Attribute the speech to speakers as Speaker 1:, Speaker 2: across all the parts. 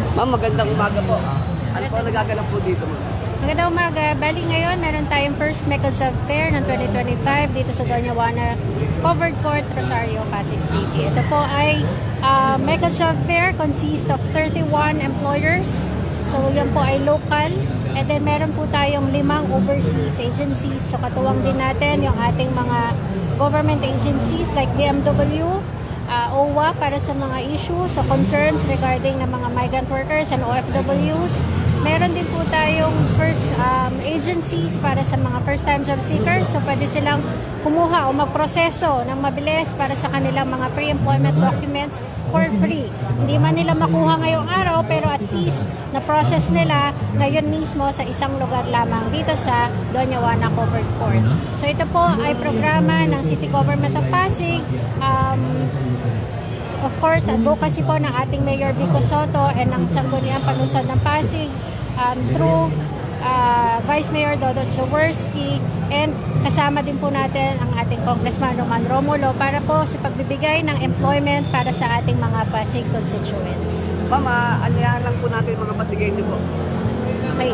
Speaker 1: Ma'am, magandang umaga po. Ano po nagaganap po dito, ma'am?
Speaker 2: Magandang umaga. Bali ngayon, meron tayong first Mecha Job Fair ng 2025 dito sa Doña Juana Covered Court, Rosario, Pasig City. Ito po ay Mecha Job Fair consists of 31 employers. So, yan po ay local. And then, meron po tayong 5 overseas agencies. So, katuwang din natin yung ating mga government agencies like DMW, OWA para sa mga issues o concerns regarding ng mga migrant workers and OFWs. Meron din po tayong first agencies para sa mga first-time job seekers. So, pwede silang kumuha o magproseso ng mabilis para sa kanilang mga pre-employment documents for free. Hindi man nila makuha ngayong araw, pero at least na-process nila ngayon mismo sa isang lugar lamang dito sa Doña Juana Covered Court. So, ito po ay programa ng City Government of Pasig. Of course, advocacy po ng ating Mayor Vico Soto and ng Sangguniang Palusod ng Pasig through Vice Mayor Dodo Jaworski, and kasama din po natin ang ating Congressman Roman Romulo para po sa pagbibigay ng employment para sa ating mga Pasig constituents.
Speaker 1: Ma'am, anyahan lang po natin mga Pasigueño po.
Speaker 2: Okay.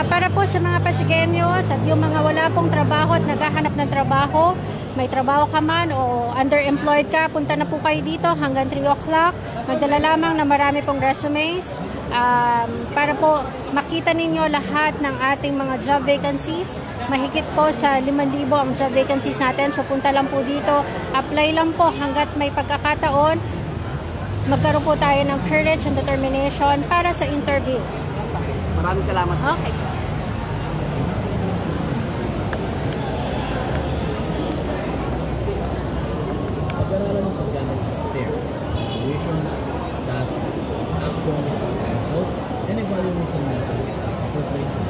Speaker 2: Para po sa mga Pasigueños at yung mga wala pong trabaho at naghahanap ng trabaho, may trabaho ka man o underemployed ka, punta na po kayo dito hanggang 3 o'clock. Magdala lamang na marami pong resumes para po makita ninyo lahat ng ating mga job vacancies. Mahigit po sa 5,000 ang job vacancies natin. So punta lang po dito, apply lang po hanggat may pagkakataon. Magkaroon po tayo ng courage and determination para sa interview.
Speaker 1: Maraming salamat.
Speaker 2: Okay.
Speaker 3: Pag-aralan ng paggamit ng STAIR, Situation, Task, Action, Result, and Evaluation methods sa pagsasagot.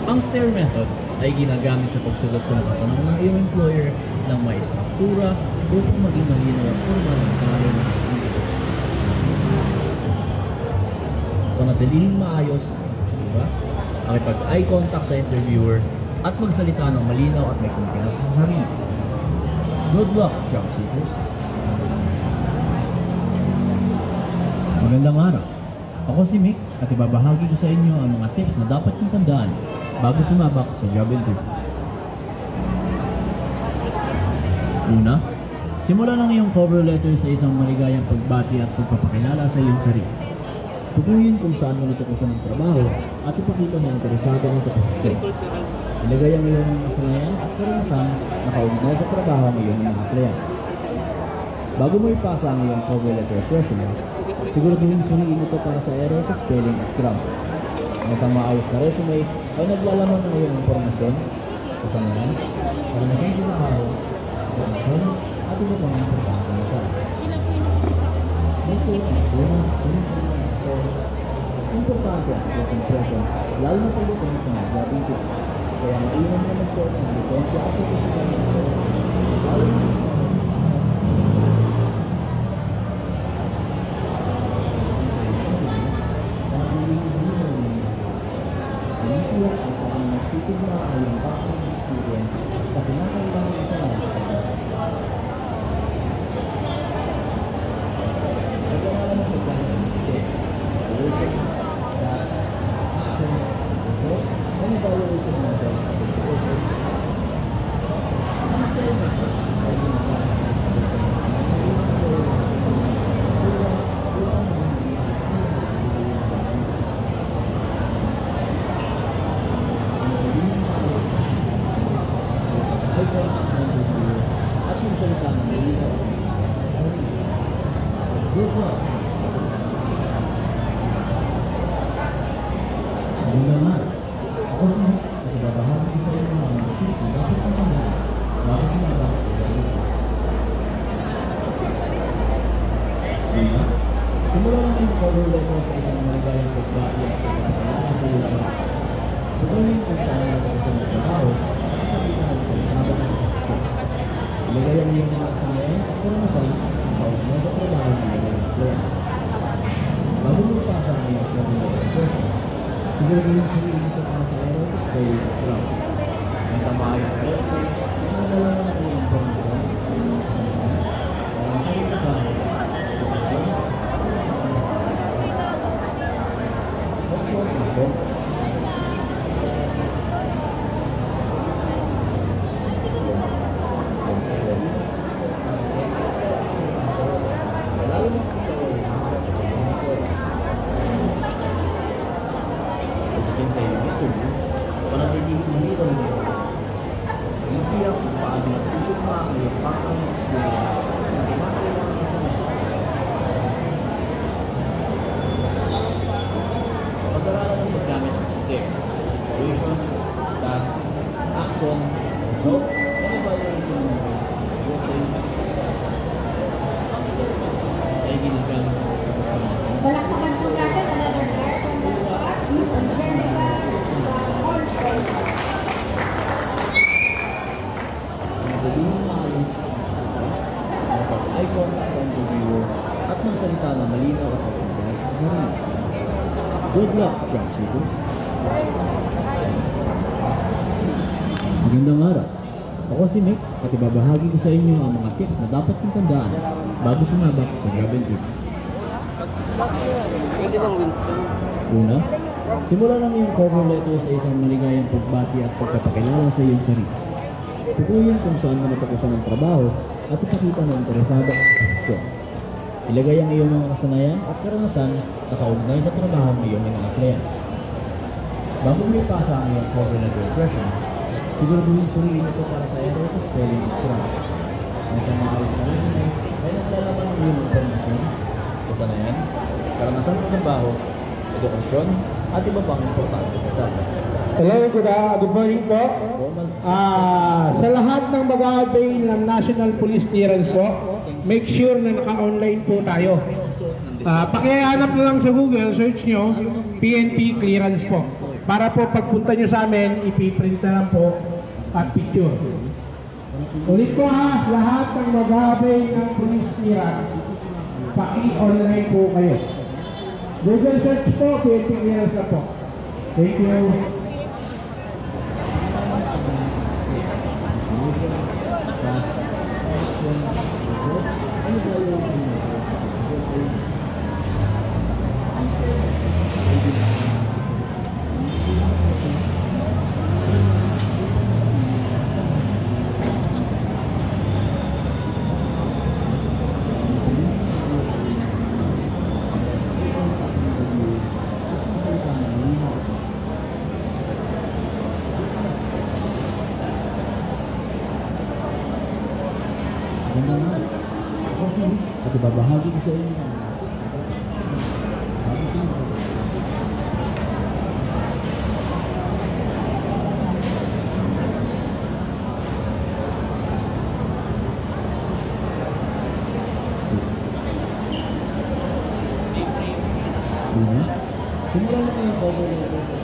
Speaker 3: Ang STAIR method ay ginagamit sa pagsagot sa mga tanong ng iyong employer ng may struktura upang maging malinaw at formal ang tanong ng panatilihin maayos ang struktura, makipag-eye contact sa interviewer, at magsalita ng malinaw at may kumpiyansa sa sarili. Good luck, job seekers! Magandang araw. Ako si Mick at ibabahagi ko sa inyo ang mga tips na dapat niyong tandaan bago sumabak sa job interview. Una, simulan ang iyong cover letter sa isang maligayang pagbati at pagpapakilala sa iyong sarili. Tukuyin kung saan mo natukusan ng trabaho at ipakita na interesado ka sa posisyon. Ilagay ang iyong masalayan at karanasan na kaugnay sa trabaho ng iyong mga applyan. Bago mo ipasa ang iyong cover letter resume, siguraduhin suriin ito para sa error sa spelling at grammar. Ang isang maayos na resume ay naglalaman ng iyong impormasyon, kasanayan, karanasan sa trabaho, posisyon, at iba pang importante na ito. Ito ang unang importante ang first impression, lalo na pagdating sa mga job interview. Kaya mainam na mag-sort ng lisensya at pagkasipan ng sort. Lalo na ang kanyang nagtitigma ay ang background experience sa kinakailangan sa mga nagkakaroon ng pagkakaroon ng step, solution, task, action, result, and evaluation method. Ang step method ay ginagamit sa at magsalita ng malinaw sa sarili. Good luck! Magandang araw. Ako si Nick at ibabahagi ko sa inyo ang mga tips na dapat ang tandaan bago sumabak sa interview. Una, simulan ang iyong cover letter sa isang maligayang pagbati at pagpapakilala sa iyong sarili. Tukuyin kung saan mo natutusan ng trabaho at makita ng pagsasabat sa posisyon. Ilagay ang iyong mga kasanayan at karanasan ang kaugnay sa trabaho ng iyong employer. Bago mo ipasa ang iyong cover letter question, siguraduhin suriin ito para sa error sa spelling at grammar. Ang sa maayos na resume, nangalaman ang iyong informasyon, kasanayan, karanasan ng trabaho, posisyon, Good luck, job seekers. Magandang araw. Ako si Nick at ibabahagi ko sa inyo ang mga tips na dapat niyong tandaan bago sumabak sa gravel trip.
Speaker 1: Pwede bang Winston?
Speaker 3: Una, simula lang yung cover letter sa isang maligayang pagbati at pagpapakilala sa iyong sarili. Tukuyin kung saan mo natukusan ang trabaho at ipakita na interesado ang posisyon. Ilagay ang iyong mga kasanayan at karanasan na kaugnay sa trabaho ng iyong mga kliyente. Bago mo ipasa ang iyong cover letter impression, siguraduhin suriin ito para sa error sa spelling at grammar. Ang isang maayos na resume ay naglalaman ng iyong informasyon, kasanayan, karanasan sa trabaho, edukasyon, at iba pang importante detalye.
Speaker 4: Hello, good morning po. Sa lahat ng mag-a-avail ng National Police Clearance po, make sure na naka-online po tayo. Pakihanap na lang sa Google, search nyo, PNP Clearance po. Para po pagpunta nyo sa amin, ipiprint na lang po at picture. Ulit po ha, lahat ng mag-a-avail ng Police Clearance, paki-online po kayo. Google search po, PNP Clearance na po. Thank you.
Speaker 3: At ibabahagi ko sa inyo ang una, simulan na yung cover letter sa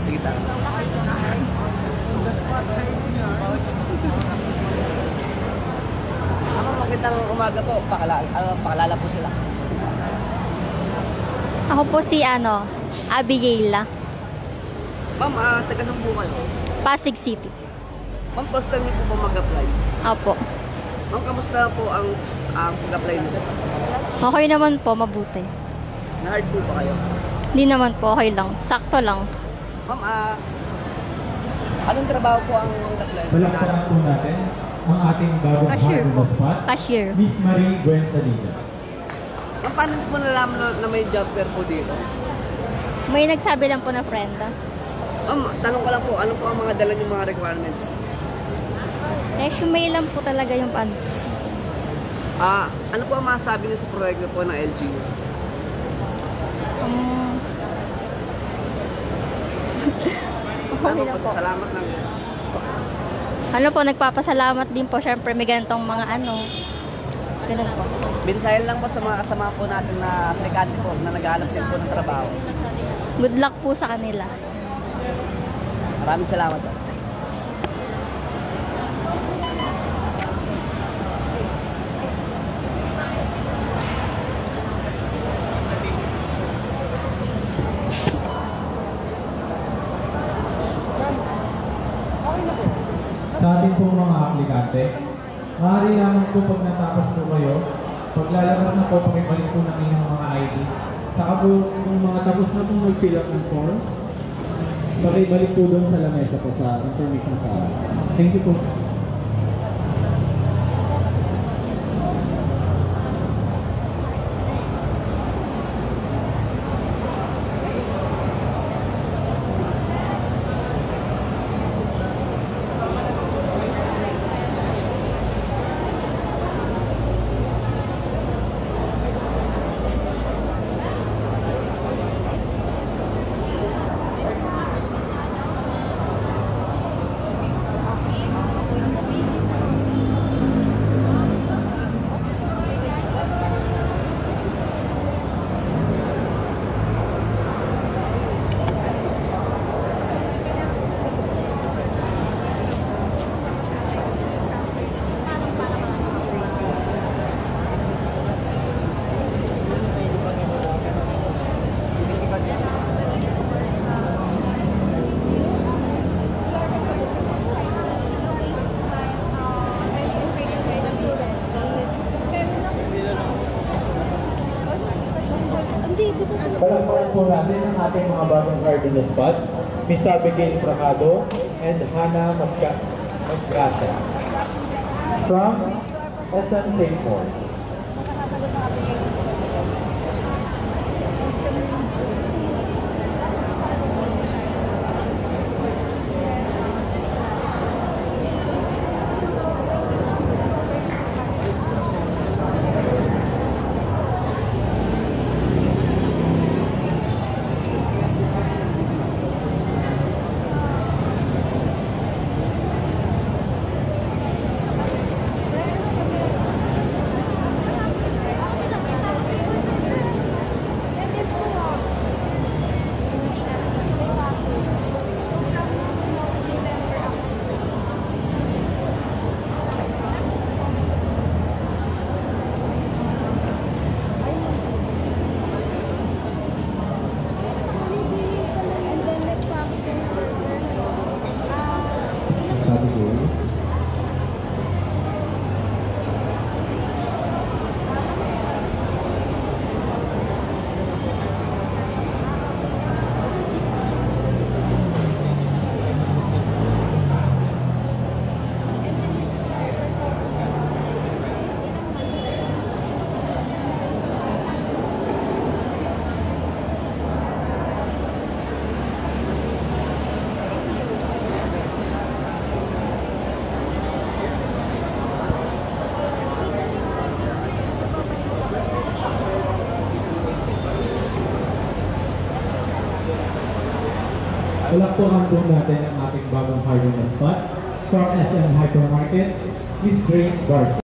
Speaker 1: Sige tayo. Magandang umaga po. Pakalala po sila.
Speaker 5: Ako po si Abigail.
Speaker 1: Ma'am, taga saan po kayo?
Speaker 5: Pasig City.
Speaker 1: Ma'am, first time niyo po ba mag-apply?
Speaker 5: Opo.
Speaker 1: Ma'am, kamusta po ang pag-apply niyo?
Speaker 5: Okay naman po, mabuti.
Speaker 1: Na-hard po ba kayo?
Speaker 5: Hindi naman po, okay lang. Sakto lang.
Speaker 1: Ma'am, anong trabaho po ang apply?
Speaker 4: Balakpakan po natin ang ating bagong
Speaker 5: Cashier
Speaker 4: heart
Speaker 5: po.
Speaker 4: on the spot,
Speaker 5: Cashier.
Speaker 4: Miss Marie Gwen Salida.
Speaker 1: Ma'am, paano niyo po nalaman na may job fair po dito?
Speaker 5: May nagsabi lang po na friend.
Speaker 1: Ma'am, tanong ko lang po, ano po ang mga dala niyong mga requirements?
Speaker 5: Resume lang po talaga yung ano.
Speaker 1: Ano po ang masasabi niyo sa proyekto po ng LGU?
Speaker 5: Okay na po.
Speaker 1: Salamat lang.
Speaker 5: Ano po, nagpapasalamat din po. Syempre, may ganitong mga ano. Ganun po.
Speaker 1: Binsayan lang po sa mga kasama po natin na aplikante po na naghahanap din po ng trabaho.
Speaker 5: Good luck po sa kanila.
Speaker 1: Maraming salamat po.
Speaker 4: Sa ating pong mga aplikante, maaari lamang po pag natapos po kayo, paglalabas na po pakibalik po ng inyong mga ID. Saka po, kung mga tapos na po mag-fill up ng forms, pakibalik po doon sa lamesa po sa information sa akin. Thank you po. Palakpakan po natin ang ating mga bagong card on the spot, Miss Abigail Fracado and Hannah Maggrasa from SM St. Paul. Palakpakan po natin ang ating bagong card on the spot from SM Hypermarket, Miss Grace Garcia.